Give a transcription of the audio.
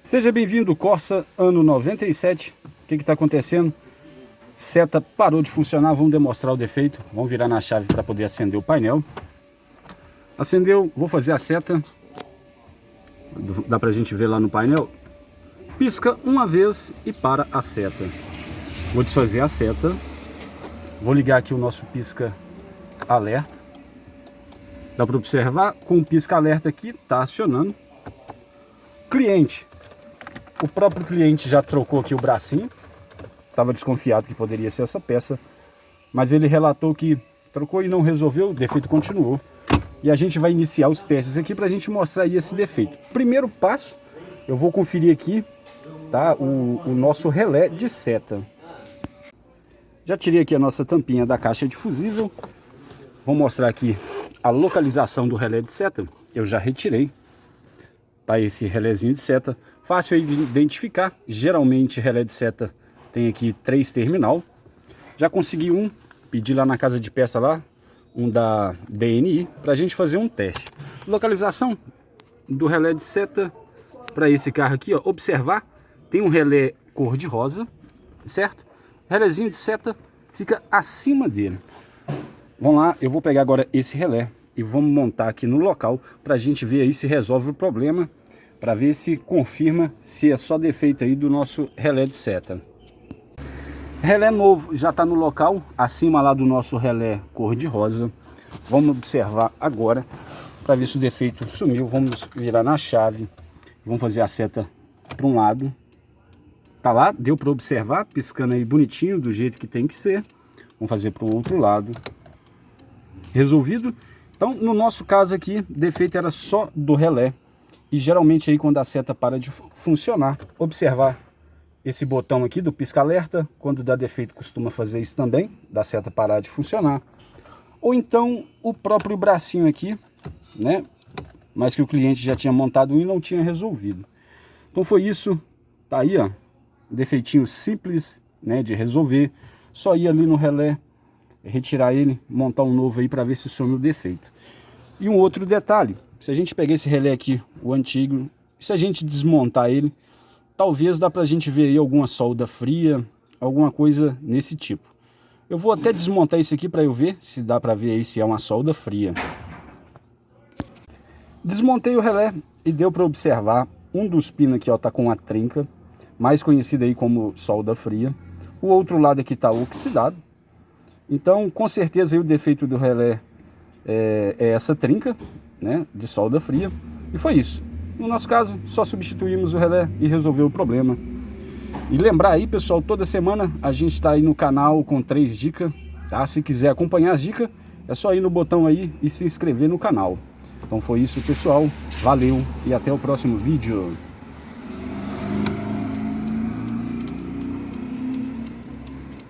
Seja bem-vindo, Corsa, ano 97. O que está acontecendo? Seta parou de funcionar, vamos demonstrar o defeito. Vamos virar na chave para poder acender o painel. Acendeu, vou fazer a seta. Dá pra gente ver lá no painel. Pisca uma vez e para a seta. Vou desfazer a seta. Vou ligar aqui o nosso pisca alerta. Dá para observar, com o pisca alerta aqui, está acionando. Cliente. O próprio cliente já trocou aqui o bracinho. Estava desconfiado que poderia ser essa peça, mas ele relatou que trocou e não resolveu, o defeito continuou. E a gente vai iniciar os testes aqui para a gente mostrar aí esse defeito. Primeiro passo, eu vou conferir aqui, tá, o nosso relé de seta. Já tirei aqui a nossa tampinha da caixa de fusível. Vou mostrar aqui a localização do relé de seta. Eu já retirei, tá, esse relézinho de seta. Fácil aí de identificar. Geralmente relé de seta tem aqui 3 terminal. Já consegui um, pedi lá na casa de peça lá, um da DNI, para a gente fazer um teste. Localização do relé de seta para esse carro aqui, ó. Observar, tem um relé cor de rosa, certo? Relézinho de seta fica acima dele. Vamos lá, eu vou pegar agora esse relé e vamos montar aqui no local para a gente ver aí se resolve o problema, para ver se confirma se é só defeito aí do nosso relé de seta. Relé novo já está no local, acima lá do nosso relé cor de rosa. Vamos observar agora para ver se o defeito sumiu. Vamos virar na chave, vamos fazer a seta para um lado. Tá lá, deu para observar, piscando aí bonitinho, do jeito que tem que ser. Vamos fazer para o outro lado. Resolvido? Então, no nosso caso aqui, o defeito era só do relé. E geralmente aí quando a seta para de funcionar, observar esse botão aqui do pisca-alerta, quando dá defeito costuma fazer isso também, da seta parar de funcionar. Ou então o próprio bracinho aqui, né? Mas que o cliente já tinha montado e não tinha resolvido. Então foi isso, tá aí, ó. Defeitinho simples, né, de resolver. Só ir ali no relé, retirar ele, montar um novo aí para ver se some o defeito. E um outro detalhe, se a gente pegar esse relé aqui, o antigo, se a gente desmontar ele, talvez dá pra gente ver aí alguma solda fria, alguma coisa nesse tipo. Eu vou até desmontar esse aqui para eu ver se dá pra ver aí se é uma solda fria. Desmontei o relé e deu para observar um dos pinos aqui, ó, tá com uma trinca, mais conhecida aí como solda fria. O outro lado aqui tá oxidado. Então, com certeza aí o defeito do relé é essa trinca, né, de solda fria. E foi isso. No nosso caso, só substituímos o relé e resolveu o problema. E lembrar aí, pessoal, toda semana a gente está aí no canal com 3 dicas, tá? Se quiser acompanhar as dicas, é só ir no botão aí e se inscrever no canal. Então foi isso, pessoal. Valeu e até o próximo vídeo.